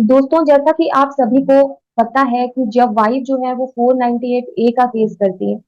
दोस्तों, जैसा कि आप सभी को पता है कि जब वाइफ जो है वो 498 ए का केस करती है,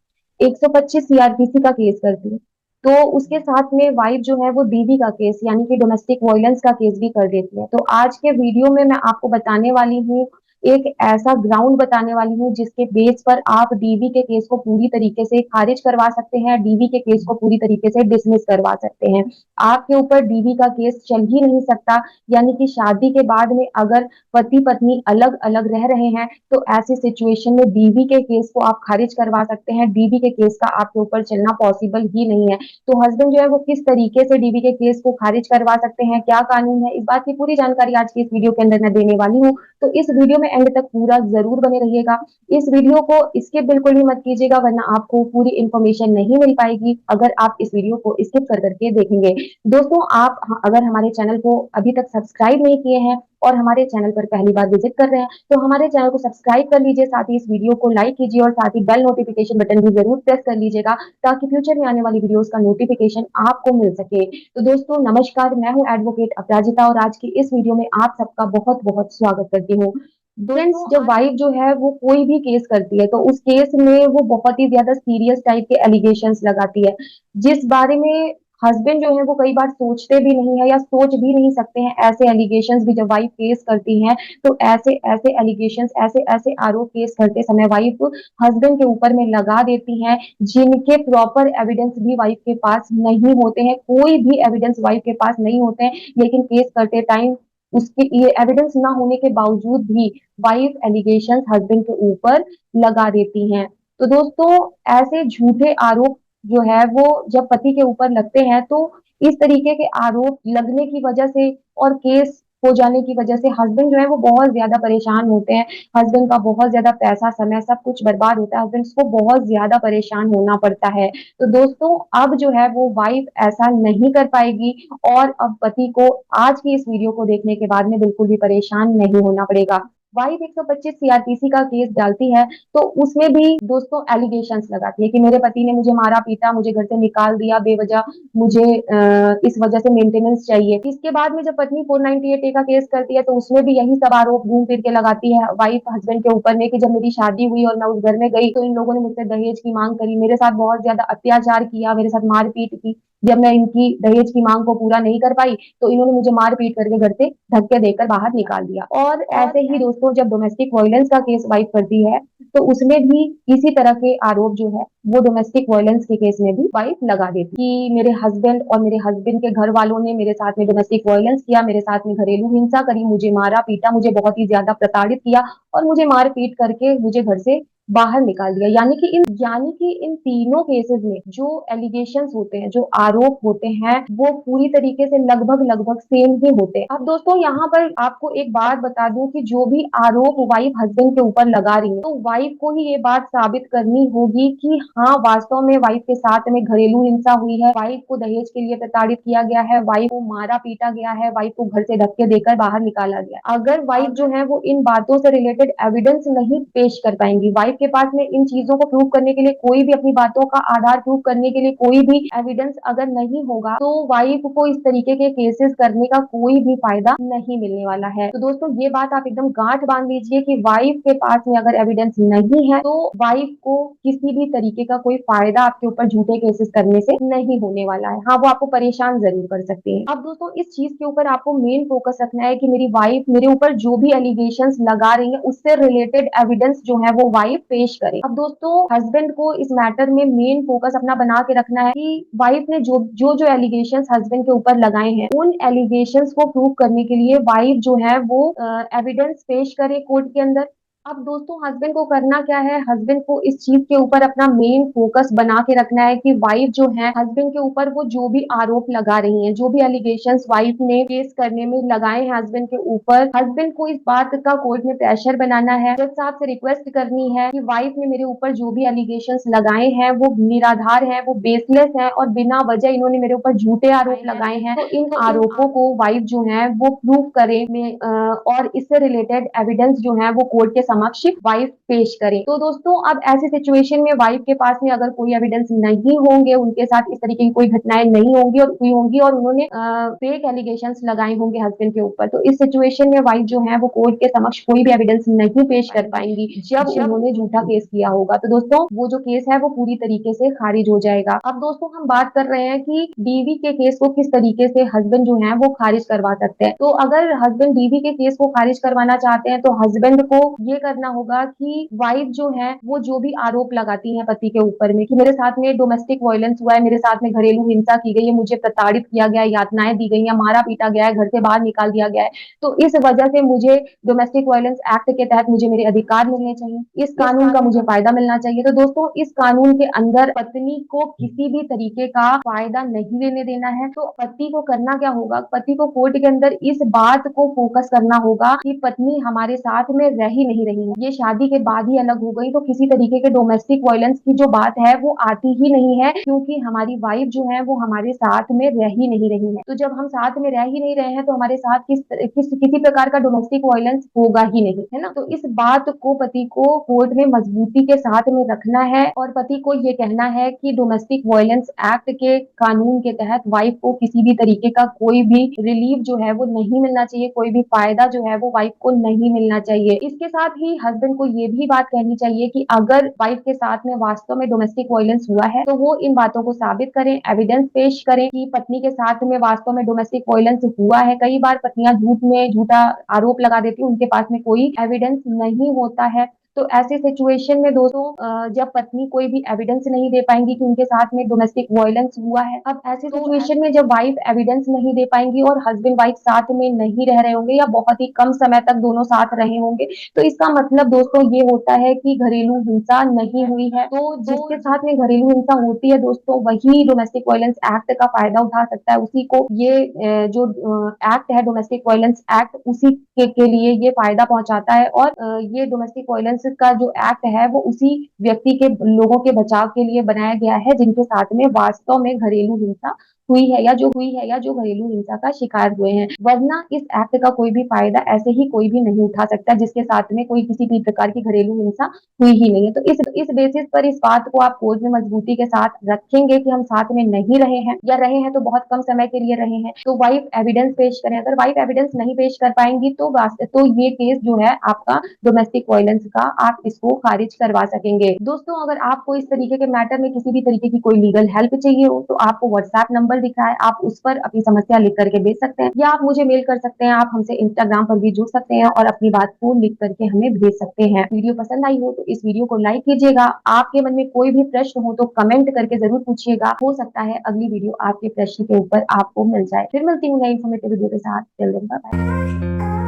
125 सीआरपीसी का केस करती है, तो उसके साथ में वाइफ जो है वो डीवी का केस यानी कि डोमेस्टिक वायलेंस का केस भी कर देती है। तो आज के वीडियो में मैं आपको बताने वाली हूँ, एक ऐसा ग्राउंड बताने वाली हूँ जिसके बेस पर आप डीवी के केस को पूरी तरीके से खारिज करवा सकते हैं, डीवी के केस को पूरी तरीके से डिसमिस करवा सकते हैं। आपके ऊपर डीवी का केस चल ही नहीं सकता, यानी कि शादी के बाद में अगर पति पत्नी अलग अलग रह रहे हैं तो ऐसी सिचुएशन में डीवी के केस को आप खारिज करवा सकते हैं। डीवी के केस का आपके ऊपर चलना पॉसिबल ही नहीं है। तो हस्बैंड जो है वो किस तरीके से डीवी के केस को खारिज करवा सकते हैं, क्या कानून है, इस बात की पूरी जानकारी आज की इस वीडियो के अंदर मैं देने वाली हूँ। तो इस वीडियो में एंड तक पूरा जरूर बने रहिएगा। इस वीडियो को स्किप बिल्कुल भी मत कीजिएगा, वरना आपको पूरी इंफॉर्मेशन नहीं मिल पाएगी अगर आप इस वीडियो को स्किप कर करके देखेंगे। दोस्तों, आप अगर हमारे चैनल को अभी तक सब्सक्राइब नहीं किए हैं और हमारे चैनल पर पहली बार विजिट कर रहे हैं तो हमारे चैनल को सब्सक्राइब कर लीजिए, साथ ही इस वीडियो को लाइक कीजिए और साथ ही बेल नोटिफिकेशन बटन भी जरूर प्रेस कर लीजिएगा ताकि फ्यूचर में आने वाली वीडियोस का नोटिफिकेशन आपको मिल सके। तो दोस्तों नमस्कार, मैं हूं एडवोकेट अपराजिता और आज की इस वीडियो में आप सबका बहुत बहुत स्वागत करती हूँ। फ्रेंड्स, जब वाइफ जो है वो कोई भी केस करती है तो उस केस में वो बहुत ही ज्यादा सीरियस टाइप के एलिगेशंस लगाती है, जिस बारे में हस्बैंड जो है वो कई बार सोचते भी नहीं है या सोच भी नहीं सकते हैं। ऐसे एलिगेशंस भी जब वाइफ फेस करती हैं तो ऐसे ऐसे एलिगेशंस, ऐसे ऐसे आरोप फेस करते समय वाइफ हस्बैंड के ऊपर में लगा देती हैं, जिनके प्रॉपर एविडेंस भी वाइफ के पास नहीं होते हैं। कोई भी एविडेंस वाइफ के पास नहीं होते हैं, लेकिन केस करते टाइम उसके ये एविडेंस ना होने के बावजूद भी वाइफ एलिगेशंस हस्बैंड के ऊपर लगा देती हैं। तो दोस्तों, ऐसे झूठे आरोप जो है वो जब पति के ऊपर लगते हैं तो इस तरीके के आरोप लगने की वजह से और केस हो जाने की वजह से हस्बैंड जो है वो बहुत ज्यादा परेशान होते हैं। हस्बैंड का बहुत ज्यादा पैसा, समय सब कुछ बर्बाद होता है, हस्बैंड को बहुत ज्यादा परेशान होना पड़ता है। तो दोस्तों, अब जो है वो वाइफ ऐसा नहीं कर पाएगी और अब पति को आज की इस वीडियो को देखने के बाद में बिल्कुल भी परेशान नहीं होना पड़ेगा। वाइफ 125 सीआरपीसी का केस डालती है तो उसमें भी दोस्तों एलिगेशंस लगाती है कि मेरे पति ने मुझे मारा पीटा, मुझे घर से निकाल दिया बेवजह, मुझे इस वजह से मेंटेनेंस चाहिए। इसके बाद में जब पत्नी 498 ए का केस करती है तो उसमें भी यही सब आरोप घूम फिर के लगाती है वाइफ हस्बैंड के ऊपर में कि जब मेरी शादी हुई और मैं उस घर में गई तो इन लोगों ने मुझसे दहेज की मांग करी, मेरे साथ बहुत ज्यादा अत्याचार किया, मेरे साथ मारपीट की। जब मैं इनकी दहेज की मांग को पूरा नहीं कर पाई तो इन्होंने मुझे मार पीट करके घर से धक्के देकर बाहर निकाल दिया। और ऐसे ही दोस्तों, जब डोमेस्टिक वायलेंस का केस वाइफ करती है तो उसमें भी इसी तरह के आरोप जो है वो डोमेस्टिक वायलेंस के केस में भी वाइफ लगा देती कि मेरे हस्बैंड और मेरे हस्बैंड के घर वालों ने मेरे साथ में डोमेस्टिक वायलेंस किया, मेरे साथ में घरेलू हिंसा करी, मुझे मारा पीटा, मुझे बहुत ही ज्यादा प्रताड़ित किया और मुझे मार पीट करके मुझे घर से बाहर निकाल दिया। यानी कि इन तीनों केसेस में जो एलिगेशंस होते हैं, जो आरोप होते हैं, वो पूरी तरीके से लगभग लगभग सेम ही होते हैं। अब दोस्तों, यहाँ पर आपको एक बात बता दूं कि जो भी आरोप वाइफ हस्बैंड के ऊपर लगा रही है तो वाइफ को ही ये बात साबित करनी होगी कि हाँ, वास्तव में वाइफ के साथ में घरेलू हिंसा हुई है, वाइफ को दहेज के लिए प्रताड़ित किया गया है, वाइफ को मारा पीटा गया है, वाइफ को घर से धक्के देकर बाहर निकाला गया। अगर वाइफ जो है वो इन बातों से रिलेटेड एविडेंस नहीं पेश कर पाएंगी, वाइफ के पास में इन चीजों को प्रूव करने के लिए कोई भी, अपनी बातों का आधार प्रूव करने के लिए कोई भी एविडेंस अगर नहीं होगा तो वाइफ को इस तरीके के केसेस करने का कोई भी फायदा नहीं मिलने वाला है। तो दोस्तों, ये बात आप एकदम गांठ बांध लीजिए कि वाइफ के पास में अगर एविडेंस नहीं है तो वाइफ को किसी भी तरीके का कोई फायदा आपके ऊपर झूठे केसेस करने से नहीं होने वाला है। हाँ, वो आपको परेशान जरूर कर सकते हैं। अब दोस्तों, इस चीज के ऊपर आपको मेन फोकस रखना है कि मेरी वाइफ मेरे ऊपर जो भी एलिगेशंस लगा रही है उससे रिलेटेड एविडेंस जो है वो वाइफ पेश करे। अब दोस्तों, हस्बैंड को इस मैटर में मेन फोकस अपना बना के रखना है कि वाइफ ने जो जो जो एलिगेशंस हस्बैंड के ऊपर लगाए हैं उन एलिगेशंस को प्रूव करने के लिए वाइफ जो है वो एविडेंस पेश करे कोर्ट के अंदर। अब दोस्तों, हस्बैंड को करना क्या है, हस्बैंड को इस चीज के ऊपर अपना मेन फोकस बना के रखना है कि वाइफ जो है हस्बैंड के ऊपर वो जो भी आरोप लगा रही हैं, जो भी एलिगेशंस वाइफ ने केस करने में लगाए हैं हस्बैंड के ऊपर, हस्बैंड को इस बात का कोर्ट में प्रेशर बनाना है, जज साहब से रिक्वेस्ट करनी है कि वाइफ ने मेरे ऊपर जो भी एलिगेशंस लगाए हैं वो निराधार है, वो बेसलेस है और बिना वजह इन्होंने मेरे ऊपर झूठे आरोप लगाए हैं। तो इन आरोपों को वाइफ जो है वो प्रूव करे में और इससे रिलेटेड एविडेंस जो है वो कोर्ट के समक्ष वाइफ पेश करे। तो दोस्तों अब ऐसी सिचुएशन में वाइफ के पास में अगर कोई एविडेंस नहीं होंगे, उनके साथ इस तरीके की कोई घटनाएं नहीं होंगी और हुई होंगी और उन्होंने फेक एलिगेशंस लगाए होंगे हस्बैंड के ऊपर, तो इस सिचुएशन में वाइफ जो है वो कोर्ट के समक्ष कोई भी एविडेंस नहीं पेश कर पाएंगी जब उन्होंने झूठा केस किया होगा। तो दोस्तों वो जो केस है वो पूरी तरीके से खारिज हो जाएगा। अब दोस्तों हम बात कर रहे हैं कि डीवी के केस को किस तरीके से हस्बैंड जो है वो खारिज करवा सकते हैं। तो अगर हस्बैंड डीवी के केस को खारिज करवाना चाहते हैं तो हस्बैंड को ये करना होगा कि वाइफ जो है वो जो भी आरोप लगाती है पति के ऊपर में कि मेरे साथ में डोमेस्टिक वायलेंस हुआ है, मेरे साथ में घरेलू हिंसा की गई है, मुझे प्रताड़ित किया गया है, यातनाएं दी गई है, मारा पीटा गया है, घर से बाहर निकाल दिया गया है, तो इस वजह से मुझे डोमेस्टिक वायलेंस एक्ट के तहत मुझे मेरे अधिकार मिलने चाहिए, इस कानून का मुझे फायदा मिलना चाहिए। तो दोस्तों इस कानून के अंदर पत्नी को किसी भी तरीके का फायदा नहीं लेने देना है। तो पति को करना क्या होगा, पति को कोर्ट के अंदर इस बात को फोकस करना होगा कि पत्नी हमारे साथ में रह ही नहीं रही है, ये शादी के बाद ही अलग हो गई, तो किसी तरीके के डोमेस्टिक वायलेंस की जो बात है वो आती ही नहीं है, क्योंकि हमारी वाइफ जो है वो हमारे साथ में रह ही नहीं रही है। तो जब हम साथ में रह ही नहीं रहे हैं तो हमारे साथ किसी प्रकार का डोमेस्टिक वायलेंस होगा ही नहीं, है ना। तो इस बात को पति को कोर्ट में मजबूती के साथ में रखना है और पति को ये कहना है कि डोमेस्टिक वायलेंस एक्ट के कानून के तहत वाइफ को किसी भी तरीके का कोई भी रिलीफ जो है वो नहीं मिलना चाहिए, कोई भी फायदा जो है वो वाइफ को नहीं मिलना चाहिए। इसके साथ ही हस्बैंड को ये भी बात कहनी चाहिए कि अगर वाइफ के साथ में वास्तव में डोमेस्टिक वायलेंस हुआ है तो वो इन बातों को साबित करें, एविडेंस पेश करें कि पत्नी के साथ में वास्तव में डोमेस्टिक वायलेंस हुआ है। कई बार पत्नियां झूठा आरोप लगा देती है, उनके पास में कोई एविडेंस नहीं होता है। तो ऐसे सिचुएशन में दोस्तों जब पत्नी कोई भी एविडेंस नहीं दे पाएंगी कि उनके साथ में डोमेस्टिक वायलेंस हुआ है, अब ऐसे सिचुएशन में जब वाइफ एविडेंस नहीं दे पाएंगी और हस्बैंड वाइफ साथ में नहीं रह रहे होंगे या बहुत ही कम समय तक दोनों साथ रहे होंगे, तो इसका मतलब दोस्तों ये होता है कि घरेलू हिंसा नहीं हुई है। तो जिसके साथ में घरेलू हिंसा होती है दोस्तों वही डोमेस्टिक वायलेंस एक्ट का फायदा उठा सकता है, उसी को ये जो एक्ट है डोमेस्टिक वायलेंस एक्ट उसी के लिए ये फायदा पहुंचाता है और ये डोमेस्टिक वायलेंस का जो एक्ट है वो उसी व्यक्ति के लोगों के बचाव के लिए बनाया गया है जिनके साथ में वास्तव में घरेलू हिंसा हुई है या जो घरेलू हिंसा का शिकार हुए हैं। वरना इस एक्ट का कोई भी फायदा ऐसे ही कोई भी नहीं उठा सकता जिसके साथ में कोई किसी भी प्रकार की घरेलू हिंसा हुई ही नहीं है। तो इस बेसिस पर इस बात को आप कोर्ट में मजबूती के साथ रखेंगे कि हम साथ में नहीं रहे हैं या रहे हैं तो बहुत कम समय के लिए रहे हैं, तो वाइफ एविडेंस पेश करें। अगर वाइफ एविडेंस नहीं पेश कर पाएंगी तो ये केस जो है आपका डोमेस्टिक वायलेंस का आप इसको खारिज करवा सकेंगे। दोस्तों अगर आपको इस तरीके के मैटर में किसी भी तरीके की कोई लीगल हेल्प चाहिए हो तो आपको व्हाट्सएप नंबर दिख रहा है, आप उस पर अपनी समस्या लिख करके भेज सकते हैं या आप मुझे मेल कर सकते हैं, आप हमसे इंस्टाग्राम पर भी जुड़ सकते हैं और अपनी बात को लिख करके हमें भेज सकते हैं। वीडियो पसंद आई हो तो इस वीडियो को लाइक कीजिएगा, आपके मन में कोई भी प्रश्न हो तो कमेंट करके जरूर पूछिएगा, हो सकता है अगली वीडियो आपके प्रश्न के ऊपर आपको मिल जाए। फिर मिलती हूँ नई इन्फॉर्मेटिव वीडियो के साथ। Till then bye bye.